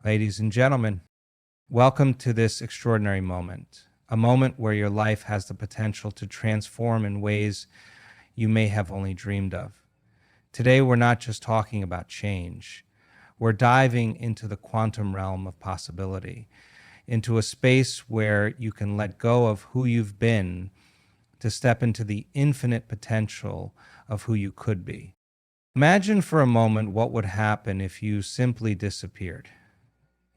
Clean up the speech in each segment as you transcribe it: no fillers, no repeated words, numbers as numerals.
Ladies and gentlemen, welcome to this extraordinary moment, a moment where your life has the potential to transform in ways you may have only dreamed of. Today, we're not just talking about change. We're diving into the quantum realm of possibility, into a space where you can let go of who you've been to step into the infinite potential of who you could be. Imagine for a moment what would happen if you simply disappeared.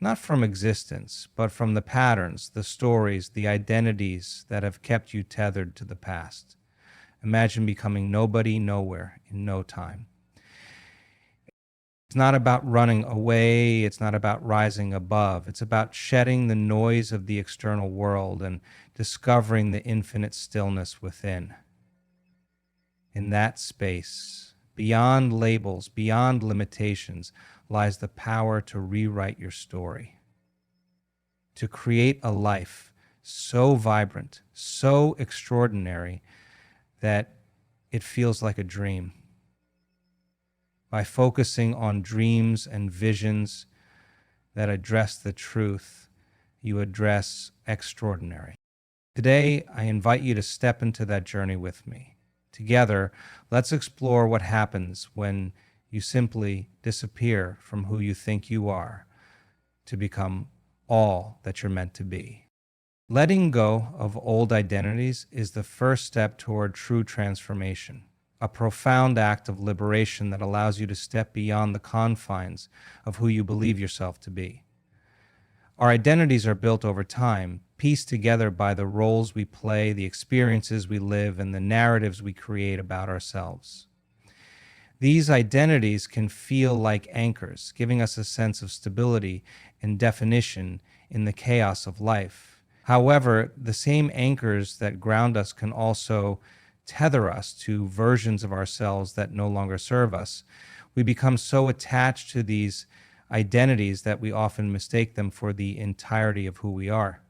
Not from existence, but from the patterns, the stories, the identities that have kept you tethered to the past. Imagine becoming nobody, nowhere, in no time. It's not about running away. It's not about rising above. It's about shedding the noise of the external world and discovering the infinite stillness within. In that space, beyond labels, beyond limitations, lies the power to rewrite your story, to create a life so vibrant, so extraordinary that it feels like a dream. By focusing on dreams and visions that address the truth, you address extraordinary. Today, I invite you to step into that journey with me. Together, let's explore what happens when you simply disappear from who you think you are to become all that you're meant to be. Letting go of old identities is the first step toward true transformation, a profound act of liberation that allows you to step beyond the confines of who you believe yourself to be. Our identities are built over time, pieced together by the roles we play, the experiences we live, and the narratives we create about ourselves. These identities can feel like anchors, giving us a sense of stability and definition in the chaos of life. However, the same anchors that ground us can also tether us to versions of ourselves that no longer serve us. We become so attached to these identities that we often mistake them for the entirety of who we are,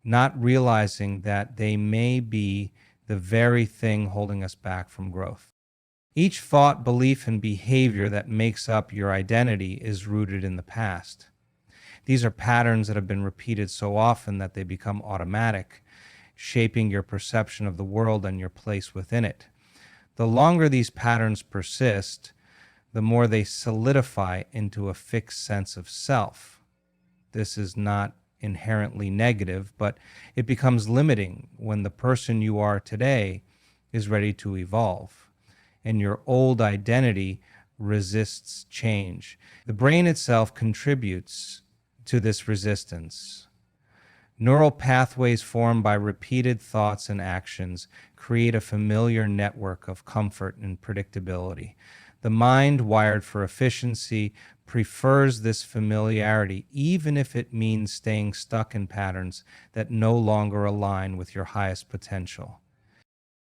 not realizing that they may be the very thing holding us back from growth. Each thought, belief, and behavior that makes up your identity is rooted in the past. These are patterns that have been repeated so often that they become automatic, shaping your perception of the world and your place within it. The longer these patterns persist, the more they solidify into a fixed sense of self. This is not inherently negative, but it becomes limiting when the person you are today is ready to evolve, and your old identity resists change. The brain itself contributes to this resistance. Neural pathways formed by repeated thoughts and actions create a familiar network of comfort and predictability. The mind, wired for efficiency, prefers this familiarity, even if it means staying stuck in patterns that no longer align with your highest potential.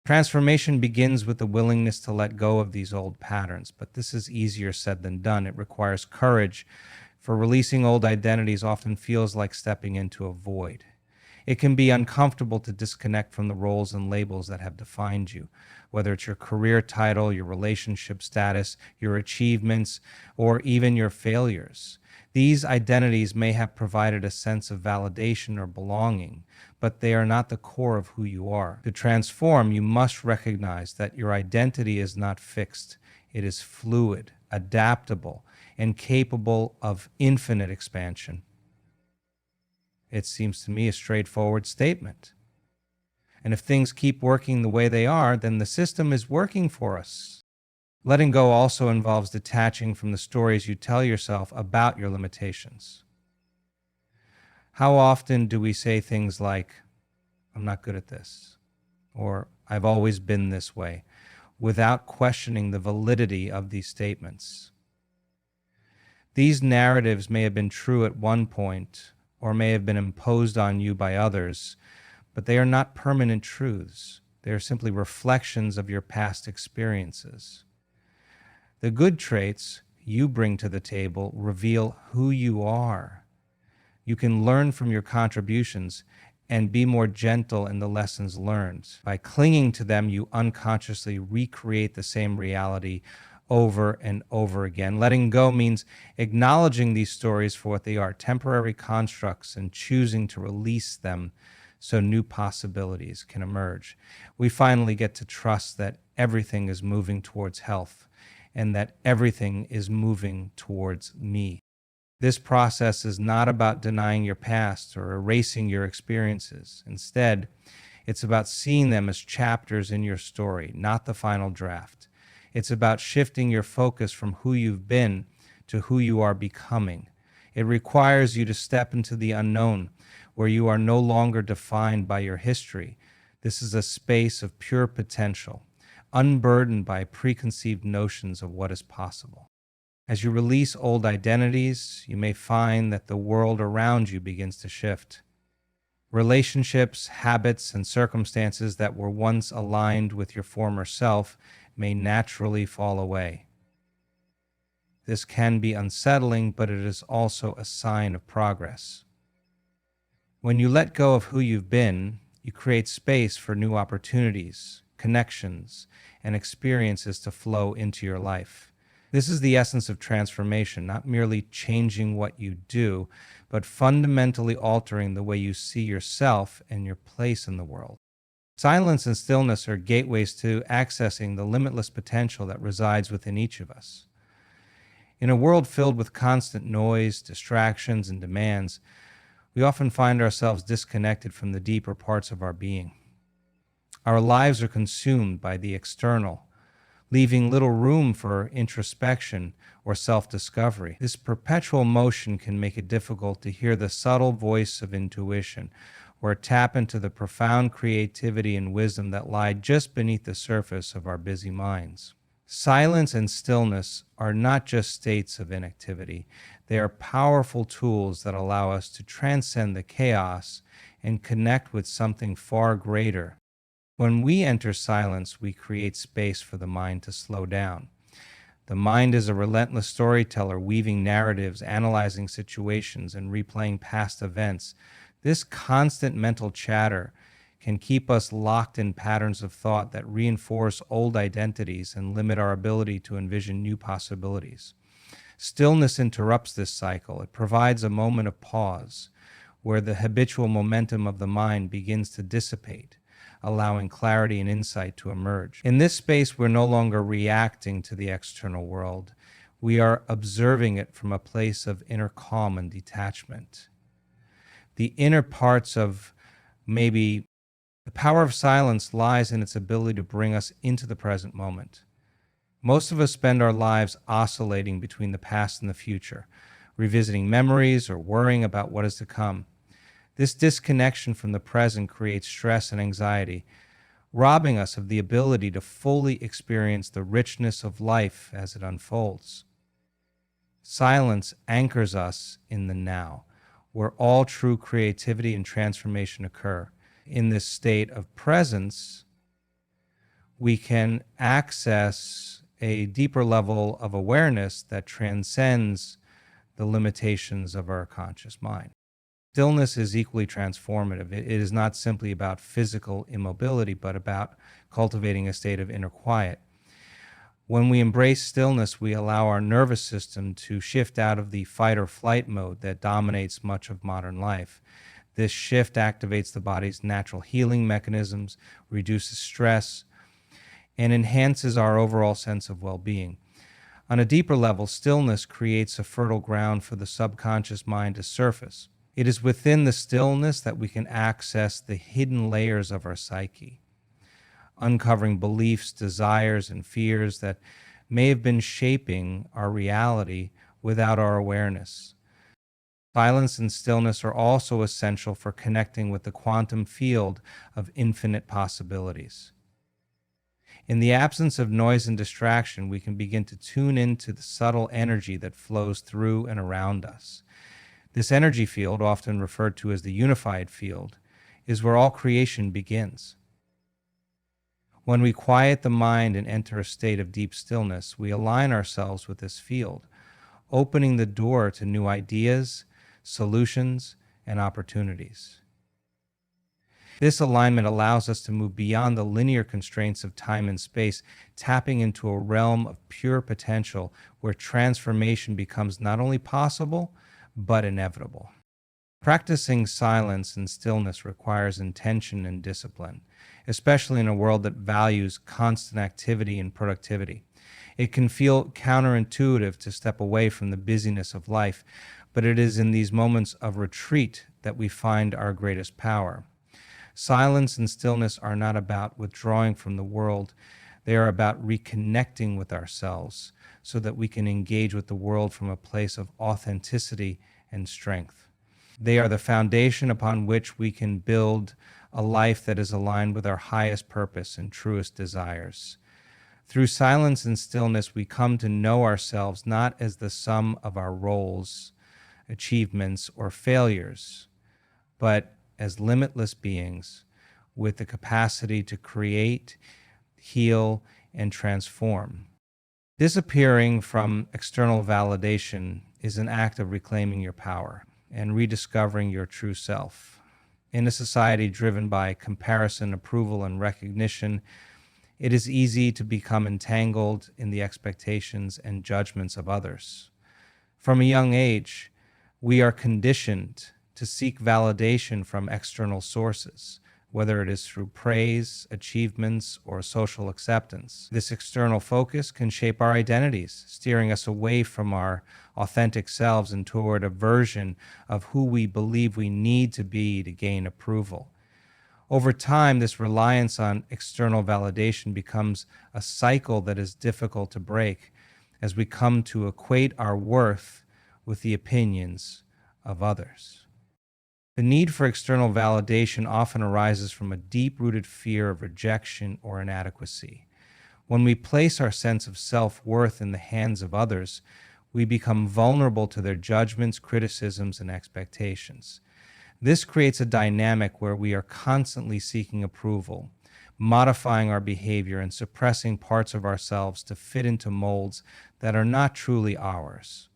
Transformation begins with the willingness to let go of these old patterns, but this is easier said than done. It requires courage, for releasing old identities often feels like stepping into a void. It can be uncomfortable to disconnect from the roles and labels that have defined you, whether it's your career title, your relationship status, your achievements, or even your failures. These identities may have provided a sense of validation or belonging, but they are not the core of who you are. To transform, you must recognize that your identity is not fixed. It is fluid, adaptable, and capable of infinite expansion. It seems to me a straightforward statement. And if things keep working the way they are, then the system is working for us. Letting go also involves detaching from the stories you tell yourself about your limitations. How often do we say things like, "I'm not good at this," or "I've always been this way," without questioning the validity of these statements? These narratives may have been true at one point, or may have been imposed on you by others, but they are not permanent truths. They are simply reflections of your past experiences. The good traits you bring to the table reveal who you are. You can learn from your contributions and be more gentle in the lessons learned. By clinging to them, you unconsciously recreate the same reality over and over again. Letting go means acknowledging these stories for what they are, temporary constructs, and choosing to release them so new possibilities can emerge. We finally get to trust that everything is moving towards health and that everything is moving towards me. This process is not about denying your past or erasing your experiences. Instead, it's about seeing them as chapters in your story, not the final draft. It's about shifting your focus from who you've been to who you are becoming. It requires you to step into the unknown, where you are no longer defined by your history. This is a space of pure potential, unburdened by preconceived notions of what is possible. As you release old identities, you may find that the world around you begins to shift. Relationships, habits, and circumstances that were once aligned with your former self may naturally fall away. This can be unsettling, but it is also a sign of progress. When you let go of who you've been, you create space for new opportunities, connections, and experiences to flow into your life. This is the essence of transformation, not merely changing what you do, but fundamentally altering the way you see yourself and your place in the world. Silence and stillness are gateways to accessing the limitless potential that resides within each of us. In a world filled with constant noise, distractions, and demands, we often find ourselves disconnected from the deeper parts of our being. Our lives are consumed by the external, leaving little room for introspection or self-discovery. This perpetual motion can make it difficult to hear the subtle voice of intuition or tap into the profound creativity and wisdom that lie just beneath the surface of our busy minds. Silence and stillness are not just states of inactivity. They are powerful tools that allow us to transcend the chaos and connect with something far greater. When we enter silence, we create space for the mind to slow down. The mind is a relentless storyteller, weaving narratives, analyzing situations, and replaying past events. This constant mental chatter can keep us locked in patterns of thought that reinforce old identities and limit our ability to envision new possibilities. Stillness interrupts this cycle. It provides a moment of pause where the habitual momentum of the mind begins to dissipate, allowing clarity and insight to emerge. In this space, we're no longer reacting to the external world. We are observing it from a place of inner calm and detachment. The inner parts of maybe the power of silence lies in its ability to bring us into the present moment. Most of us spend our lives oscillating between the past and the future, revisiting memories or worrying about what is to come. This disconnection from the present creates stress and anxiety, robbing us of the ability to fully experience the richness of life as it unfolds. Silence anchors us in the now, where all true creativity and transformation occur. In this state of presence, we can access a deeper level of awareness that transcends the limitations of our conscious mind. Stillness is equally transformative. It is not simply about physical immobility, but about cultivating a state of inner quiet. When we embrace stillness, we allow our nervous system to shift out of the fight or flight mode that dominates much of modern life. This shift activates the body's natural healing mechanisms, reduces stress, and enhances our overall sense of well-being. On a deeper level, stillness creates a fertile ground for the subconscious mind to surface. It is within the stillness that we can access the hidden layers of our psyche, uncovering beliefs, desires, and fears that may have been shaping our reality without our awareness. Silence and stillness are also essential for connecting with the quantum field of infinite possibilities. In the absence of noise and distraction, we can begin to tune into the subtle energy that flows through and around us. This energy field, often referred to as the unified field, is where all creation begins. When we quiet the mind and enter a state of deep stillness, we align ourselves with this field, opening the door to new ideas, solutions, and opportunities. This alignment allows us to move beyond the linear constraints of time and space, tapping into a realm of pure potential where transformation becomes not only possible, but inevitable. Practicing silence and stillness requires intention and discipline, especially in a world that values constant activity and productivity. It can feel counterintuitive to step away from the busyness of life, but it is in these moments of retreat that we find our greatest power. Silence and stillness are not about withdrawing from the world. They are about reconnecting with ourselves so that we can engage with the world from a place of authenticity and strength. They are the foundation upon which we can build a life that is aligned with our highest purpose and truest desires. Through silence and stillness, we come to know ourselves not as the sum of our roles, achievements, or failures, but as limitless beings with the capacity to create, heal, and transform. Disappearing from external validation is an act of reclaiming your power and rediscovering your true self. In a society driven by comparison, approval, and recognition, it is easy to become entangled in the expectations and judgments of others. From a young age, we are conditioned to seek validation from external sources, whether it is through praise, achievements, or social acceptance. This external focus can shape our identities, steering us away from our authentic selves and toward a version of who we believe we need to be to gain approval. Over time, this reliance on external validation becomes a cycle that is difficult to break as we come to equate our worth with the opinions of others. The need for external validation often arises from a deep-rooted fear of rejection or inadequacy. When we place our sense of self-worth in the hands of others, we become vulnerable to their judgments, criticisms, and expectations. This creates a dynamic where we are constantly seeking approval, modifying our behavior, and suppressing parts of ourselves to fit into molds that are not truly ours.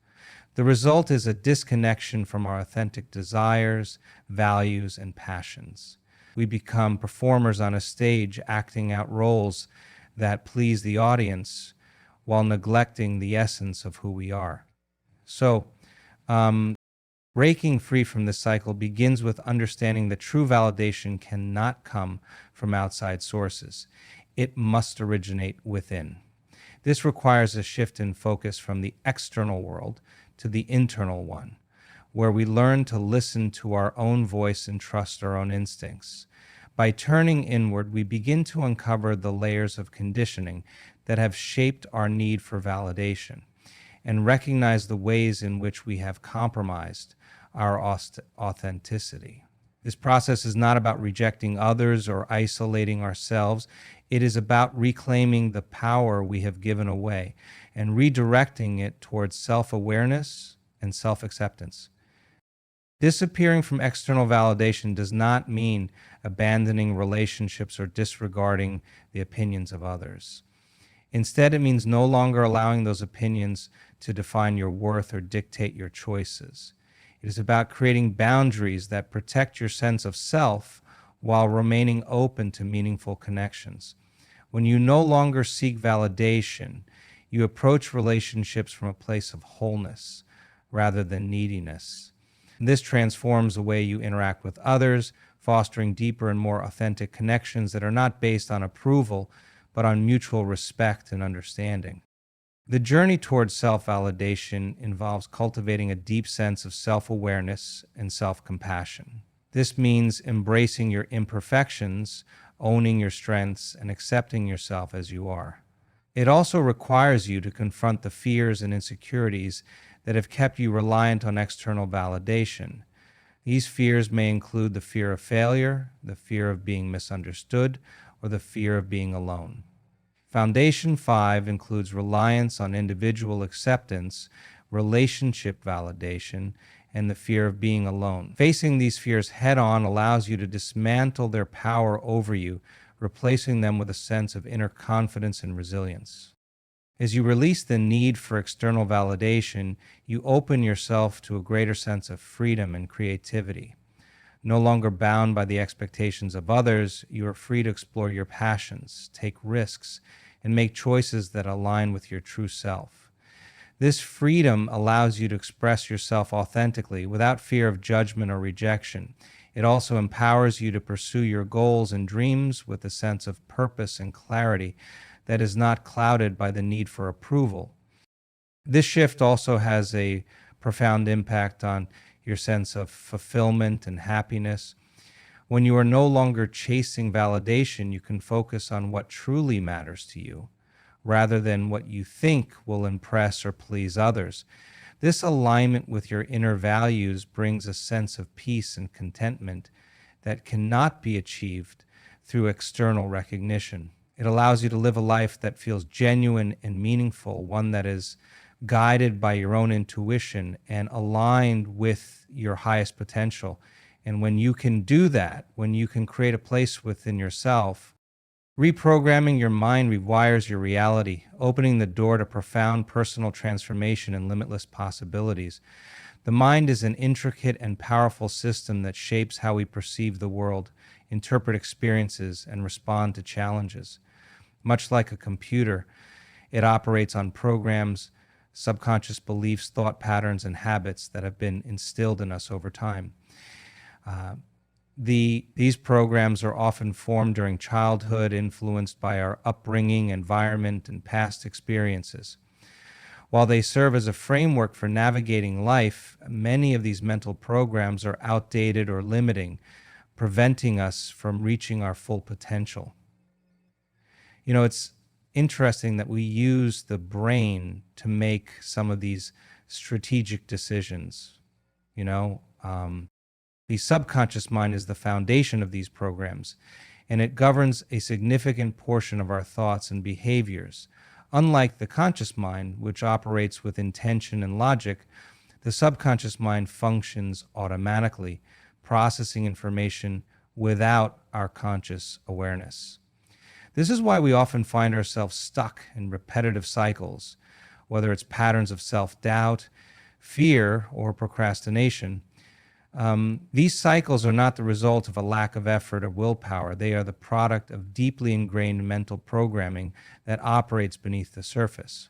The result is a disconnection from our authentic desires, values, and passions. We become performers on a stage, acting out roles that please the audience while neglecting the essence of who we are. So, breaking free from this cycle begins with understanding that true validation cannot come from outside sources. It must originate within. This requires a shift in focus from the external world to the internal one, where we learn to listen to our own voice and trust our own instincts. By turning inward, we begin to uncover the layers of conditioning that have shaped our need for validation and recognize the ways in which we have compromised our authenticity. This process is not about rejecting others or isolating ourselves. It is about reclaiming the power we have given away and redirecting it towards self-awareness and self-acceptance. Disappearing from external validation does not mean abandoning relationships or disregarding the opinions of others. Instead, it means no longer allowing those opinions to define your worth or dictate your choices. It is about creating boundaries that protect your sense of self while remaining open to meaningful connections. When you no longer seek validation, you approach relationships from a place of wholeness rather than neediness. And this transforms the way you interact with others, fostering deeper and more authentic connections that are not based on approval, but on mutual respect and understanding. The journey towards self-validation involves cultivating a deep sense of self-awareness and self-compassion. This means embracing your imperfections, owning your strengths, and accepting yourself as you are. It also requires you to confront the fears and insecurities that have kept you reliant on external validation. These fears may include the fear of failure, the fear of being misunderstood, or the fear of being alone. Foundation 5 includes reliance on individual acceptance, relationship validation, and the fear of being alone. Facing these fears head-on allows you to dismantle their power over you, replacing them with a sense of inner confidence and resilience. As you release the need for external validation, you open yourself to a greater sense of freedom and creativity. No longer bound by the expectations of others, you are free to explore your passions, take risks, and make choices that align with your true self. This freedom allows you to express yourself authentically without fear of judgment or rejection. It also empowers you to pursue your goals and dreams with a sense of purpose and clarity that is not clouded by the need for approval. This shift also has a profound impact on your sense of fulfillment and happiness. When you are no longer chasing validation, you can focus on what truly matters to you, rather than what you think will impress or please others. This alignment with your inner values brings a sense of peace and contentment that cannot be achieved through external recognition. It allows you to live a life that feels genuine and meaningful, one that is guided by your own intuition and aligned with your highest potential. And when you can do that, when you can create a place within yourself, reprogramming your mind rewires your reality, opening the door to profound personal transformation and limitless possibilities. The mind is an intricate and powerful system that shapes how we perceive the world, interpret experiences, and respond to challenges. Much like a computer, it operates on programs, subconscious beliefs, thought patterns, and habits that have been instilled in us over time. These programs are often formed during childhood, influenced by our upbringing, environment, and past experiences. While they serve as a framework for navigating life, many of these mental programs are outdated or limiting, preventing us from reaching our full potential. You know, it's interesting that we use the brain to make some of these strategic decisions. The subconscious mind is the foundation of these programs, and it governs a significant portion of our thoughts and behaviors. Unlike the conscious mind, which operates with intention and logic, the subconscious mind functions automatically, processing information without our conscious awareness. This is why we often find ourselves stuck in repetitive cycles, whether it's patterns of self-doubt, fear, or procrastination. These cycles are not the result of a lack of effort or willpower. They are the product of deeply ingrained mental programming that operates beneath the surface.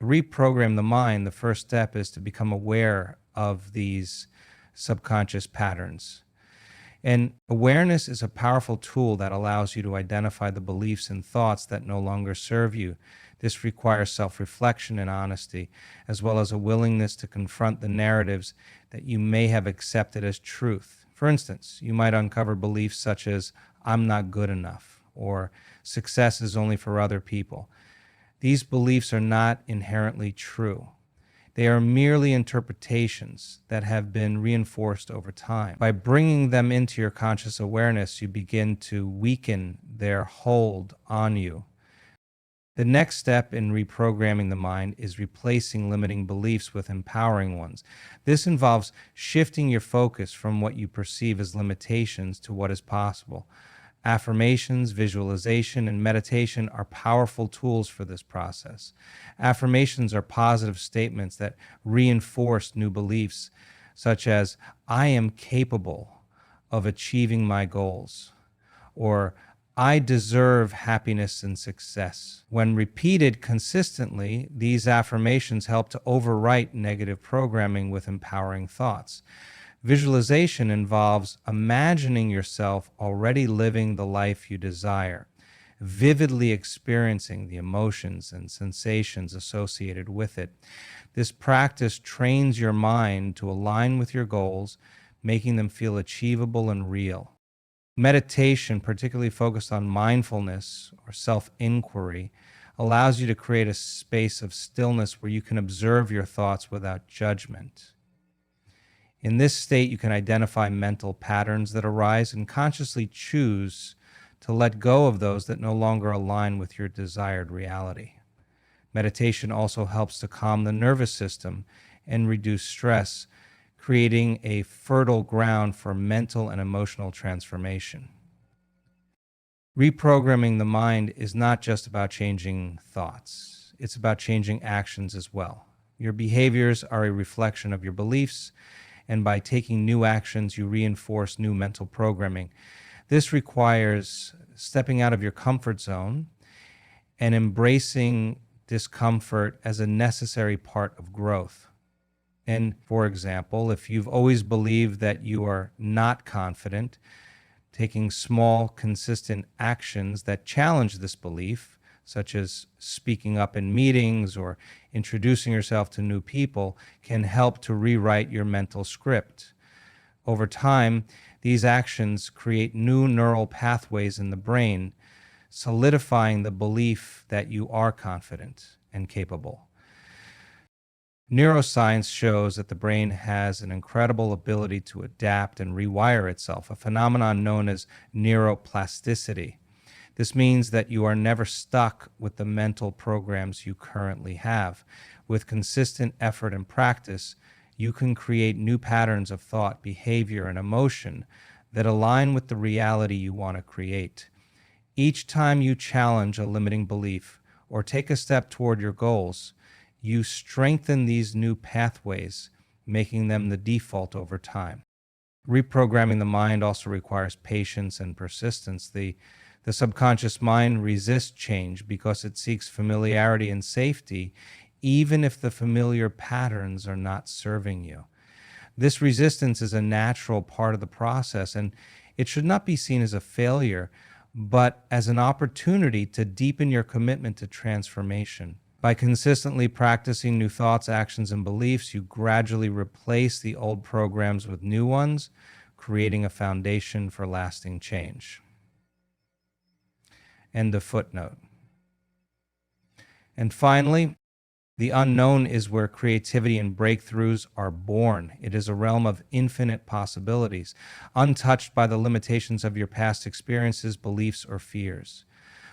To reprogram the mind, the first step is to become aware of these subconscious patterns. And awareness is a powerful tool that allows you to identify the beliefs and thoughts that no longer serve you. This requires self-reflection and honesty, as well as a willingness to confront the narratives that you may have accepted as truth. For instance, you might uncover beliefs such as, "I'm not good enough," or "success is only for other people." These beliefs are not inherently true. They are merely interpretations that have been reinforced over time. By bringing them into your conscious awareness, you begin to weaken their hold on you. The next step in reprogramming the mind is replacing limiting beliefs with empowering ones. This involves shifting your focus from what you perceive as limitations to what is possible. Affirmations, visualization, and meditation are powerful tools for this process. Affirmations are positive statements that reinforce new beliefs, such as, "I am capable of achieving my goals," or "I deserve happiness and success." When repeated consistently, these affirmations help to overwrite negative programming with empowering thoughts. Visualization involves imagining yourself already living the life you desire, vividly experiencing the emotions and sensations associated with it. This practice trains your mind to align with your goals, making them feel achievable and real. Meditation, particularly focused on mindfulness or self-inquiry, allows you to create a space of stillness where you can observe your thoughts without judgment. In this state, you can identify mental patterns that arise and consciously choose to let go of those that no longer align with your desired reality. Meditation also helps to calm the nervous system and reduce stress, creating a fertile ground for mental and emotional transformation. Reprogramming the mind is not just about changing thoughts. It's about changing actions as well. Your behaviors are a reflection of your beliefs, and by taking new actions, you reinforce new mental programming. This requires stepping out of your comfort zone and embracing discomfort as a necessary part of growth. And for example, if you've always believed that you are not confident, taking small, consistent actions that challenge this belief, such as speaking up in meetings or introducing yourself to new people, can help to rewrite your mental script. Over time, these actions create new neural pathways in the brain, solidifying the belief that you are confident and capable. Neuroscience shows that the brain has an incredible ability to adapt and rewire itself, a phenomenon known as neuroplasticity. This means that you are never stuck with the mental programs you currently have. With consistent effort and practice, you can create new patterns of thought, behavior, and emotion that align with the reality you want to create. Each time you challenge a limiting belief or take a step toward your goals, you strengthen these new pathways, making them the default over time. Reprogramming the mind also requires patience and persistence. The subconscious mind resists change because it seeks familiarity and safety, even if the familiar patterns are not serving you. This resistance is a natural part of the process, and it should not be seen as a failure, but as an opportunity to deepen your commitment to transformation. By consistently practicing new thoughts, actions, and beliefs, you gradually replace the old programs with new ones, creating a foundation for lasting change. End of footnote. And finally, the unknown is where creativity and breakthroughs are born. It is a realm of infinite possibilities, untouched by the limitations of your past experiences, beliefs, or fears.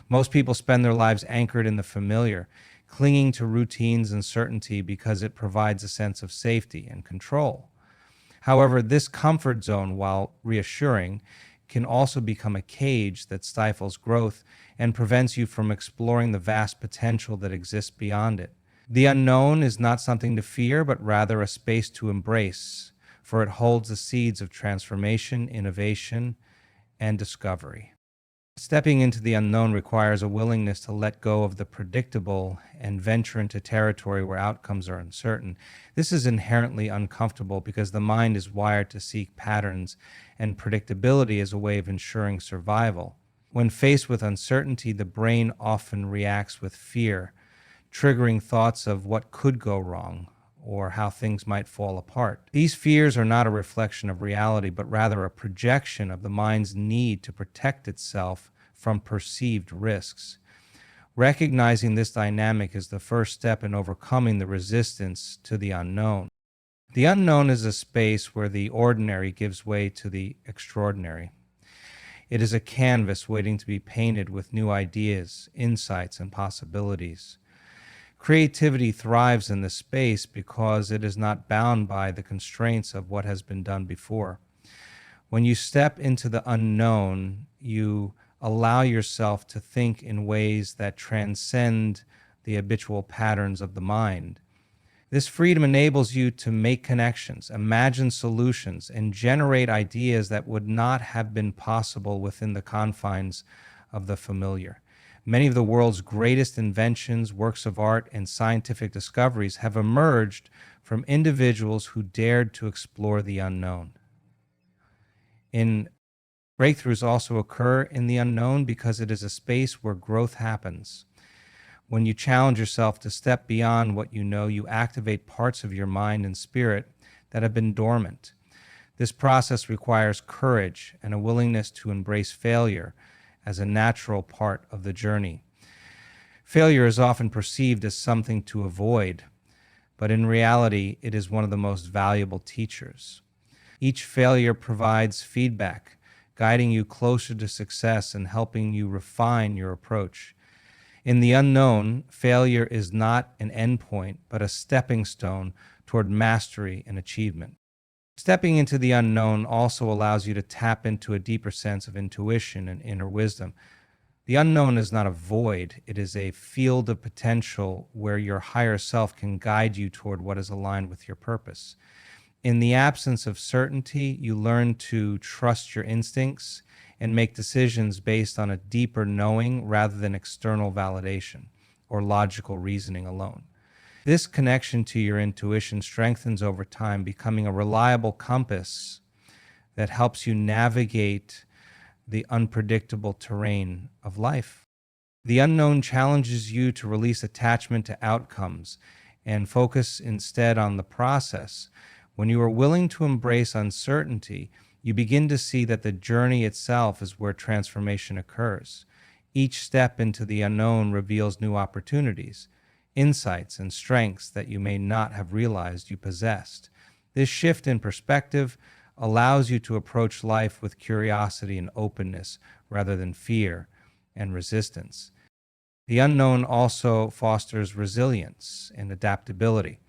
Most people spend their lives anchored in the familiar, clinging to routines and certainty because it provides a sense of safety and control. However, this comfort zone, while reassuring, can also become a cage that stifles growth and prevents you from exploring the vast potential that exists beyond it. The unknown is not something to fear, but rather a space to embrace, for it holds the seeds of transformation, innovation, and discovery. Stepping into the unknown requires a willingness to let go of the predictable and venture into territory where outcomes are uncertain. This is inherently uncomfortable because the mind is wired to seek patterns and predictability as a way of ensuring survival. When faced with uncertainty, the brain often reacts with fear, triggering thoughts of what could go wrong or how things might fall apart. These fears are not a reflection of reality, but rather a projection of the mind's need to protect itself from perceived risks. Recognizing this dynamic is the first step in overcoming the resistance to the unknown. The unknown is a space where the ordinary gives way to the extraordinary. It is a canvas waiting to be painted with new ideas, insights, and possibilities. Creativity thrives in this space because it is not bound by the constraints of what has been done before. When you step into the unknown, you allow yourself to think in ways that transcend the habitual patterns of the mind. This freedom enables you to make connections, imagine solutions, and generate ideas that would not have been possible within the confines of the familiar. Many of the world's greatest inventions, works of art, and scientific discoveries have emerged from individuals who dared to explore the unknown. Breakthroughs also occur in the unknown because it is a space where growth happens. When you challenge yourself to step beyond what you know, you activate parts of your mind and spirit that have been dormant. This process requires courage and a willingness to embrace failure as a natural part of the journey. Failure is often perceived as something to avoid, but in reality, it is one of the most valuable teachers. Each failure provides feedback, guiding you closer to success and helping you refine your approach. In the unknown, failure is not an endpoint, but a stepping stone toward mastery and achievement. Stepping into the unknown also allows you to tap into a deeper sense of intuition and inner wisdom. The unknown is not a void, it is a field of potential where your higher self can guide you toward what is aligned with your purpose. In the absence of certainty, you learn to trust your instincts and make decisions based on a deeper knowing rather than external validation or logical reasoning alone. This connection to your intuition strengthens over time, becoming a reliable compass that helps you navigate the unpredictable terrain of life. The unknown challenges you to release attachment to outcomes and focus instead on the process. When you are willing to embrace uncertainty, you begin to see that the journey itself is where transformation occurs. Each step into the unknown reveals new opportunities, insights, and strengths that you may not have realized you possessed. This shift in perspective allows you to approach life with curiosity and openness rather than fear and resistance. The unknown also fosters resilience and adaptability.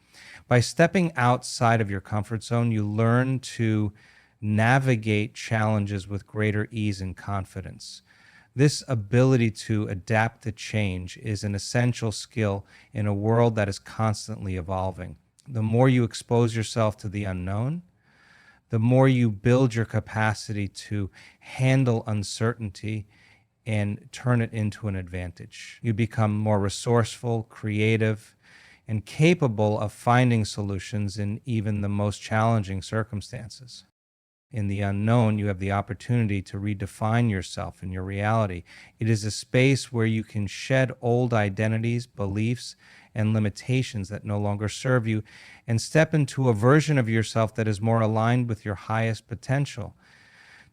By stepping outside of your comfort zone, you learn to navigate challenges with greater ease and confidence. This ability to adapt to change is an essential skill in a world that is constantly evolving. The more you expose yourself to the unknown, the more you build your capacity to handle uncertainty and turn it into an advantage. You become more resourceful, creative, and capable of finding solutions in even the most challenging circumstances. In the unknown, you have the opportunity to redefine yourself and your reality. It is a space where you can shed old identities, beliefs, and limitations that no longer serve you and step into a version of yourself that is more aligned with your highest potential.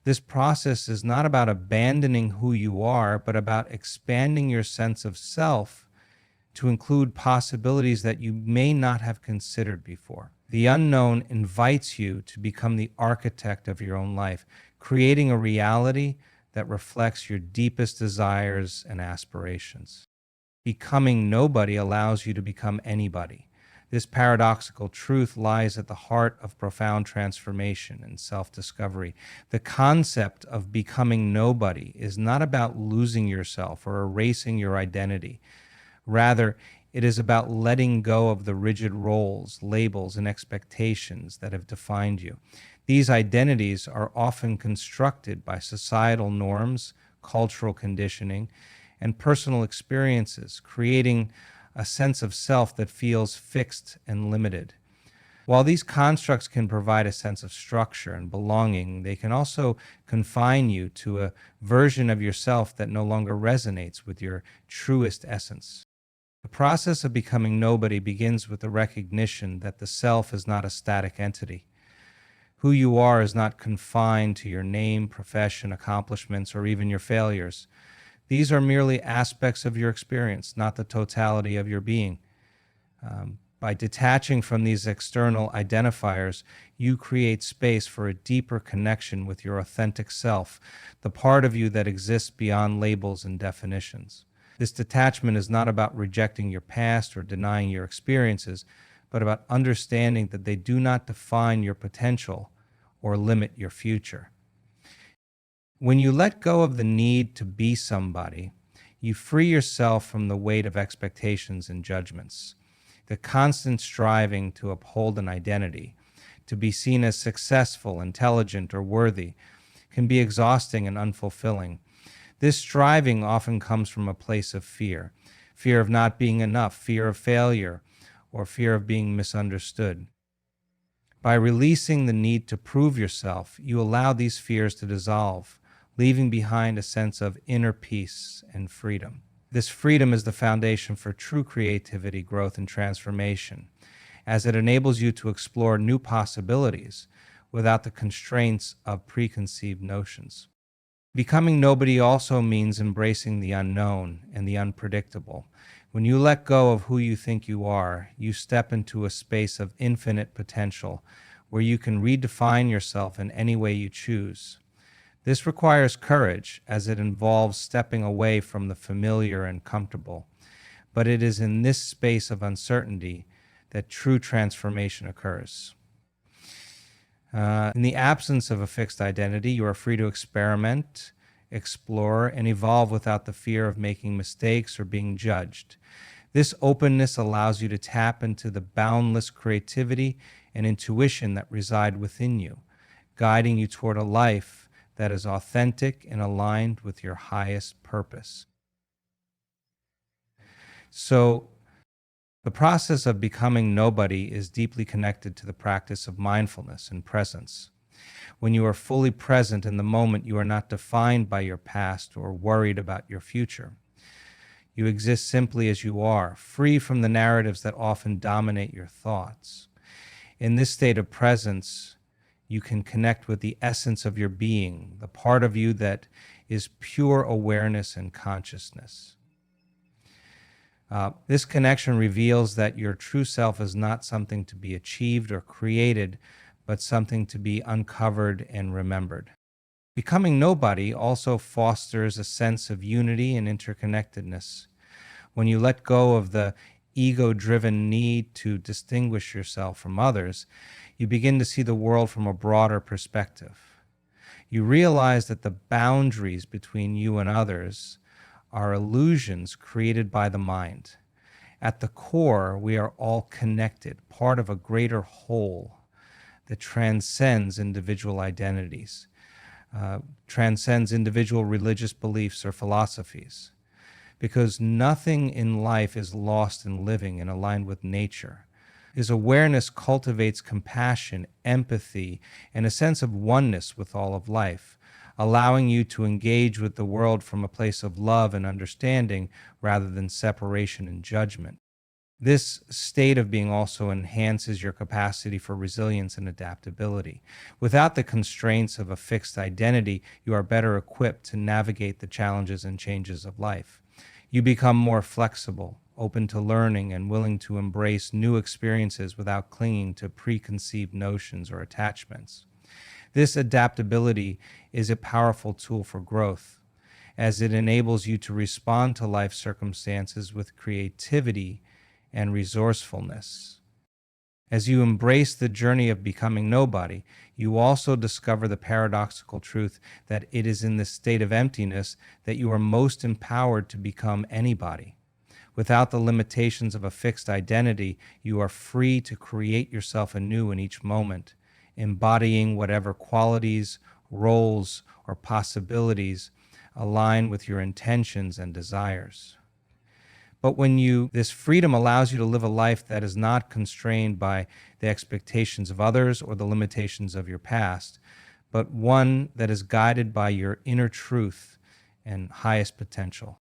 This process is not about abandoning who you are, but about expanding your sense of self to include possibilities that you may not have considered before. The unknown invites you to become the architect of your own life, creating a reality that reflects your deepest desires and aspirations. Becoming nobody allows you to become anybody. This paradoxical truth lies at the heart of profound transformation and self-discovery. The concept of becoming nobody is not about losing yourself or erasing your identity. Rather, it is about letting go of the rigid roles, labels, and expectations that have defined you. These identities are often constructed by societal norms, cultural conditioning, and personal experiences, creating a sense of self that feels fixed and limited. While these constructs can provide a sense of structure and belonging, they can also confine you to a version of yourself that no longer resonates with your truest essence. The process of becoming nobody begins with the recognition that the self is not a static entity. Who you are is not confined to your name, profession, accomplishments, or even your failures. These are merely aspects of your experience, not the totality of your being. By detaching from these external identifiers, you create space for a deeper connection with your authentic self, the part of you that exists beyond labels and definitions. This detachment is not about rejecting your past or denying your experiences, but about understanding that they do not define your potential or limit your future. When you let go of the need to be somebody, you free yourself from the weight of expectations and judgments. The constant striving to uphold an identity, to be seen as successful, intelligent, or worthy, can be exhausting and unfulfilling. This striving often comes from a place of fear of not being enough, fear of failure, or fear of being misunderstood. By releasing the need to prove yourself, you allow these fears to dissolve, leaving behind a sense of inner peace and freedom. This freedom is the foundation for true creativity, growth, and transformation, as it enables you to explore new possibilities without the constraints of preconceived notions. Becoming nobody also means embracing the unknown and the unpredictable. When you let go of who you think you are, you step into a space of infinite potential where you can redefine yourself in any way you choose. This requires courage, as it involves stepping away from the familiar and comfortable. But it is in this space of uncertainty that true transformation occurs. In the absence of a fixed identity, you are free to experiment, explore, and evolve without the fear of making mistakes or being judged. This openness allows you to tap into the boundless creativity and intuition that reside within you, guiding you toward a life that is authentic and aligned with your highest purpose. So, the process of becoming nobody is deeply connected to the practice of mindfulness and presence. When you are fully present in the moment, you are not defined by your past or worried about your future. You exist simply as you are, free from the narratives that often dominate your thoughts. In this state of presence, you can connect with the essence of your being, the part of you that is pure awareness and consciousness. This connection reveals that your true self is not something to be achieved or created, but something to be uncovered and remembered. Becoming nobody also fosters a sense of unity and interconnectedness. When you let go of the ego-driven need to distinguish yourself from others, you begin to see the world from a broader perspective. You realize that the boundaries between you and others are illusions created by the mind. At the core, we are all connected, part of a greater whole that transcends individual identities, transcends individual religious beliefs or philosophies. Because nothing in life is lost in living and aligned with nature. His awareness cultivates compassion, empathy, and a sense of oneness with all of life, allowing you to engage with the world from a place of love and understanding rather than separation and judgment. This state of being also enhances your capacity for resilience and adaptability. Without the constraints of a fixed identity, you are better equipped to navigate the challenges and changes of life. You become more flexible, open to learning, and willing to embrace new experiences without clinging to preconceived notions or attachments. This adaptability is a powerful tool for growth, as it enables you to respond to life circumstances with creativity and resourcefulness. As you embrace the journey of becoming nobody, you also discover the paradoxical truth that it is in this state of emptiness that you are most empowered to become anybody. Without the limitations of a fixed identity, you are free to create yourself anew in each moment, embodying whatever qualities, roles, or possibilities align with your intentions and desires. But this freedom allows you to live a life that is not constrained by the expectations of others or the limitations of your past, but one that is guided by your inner truth and highest potential.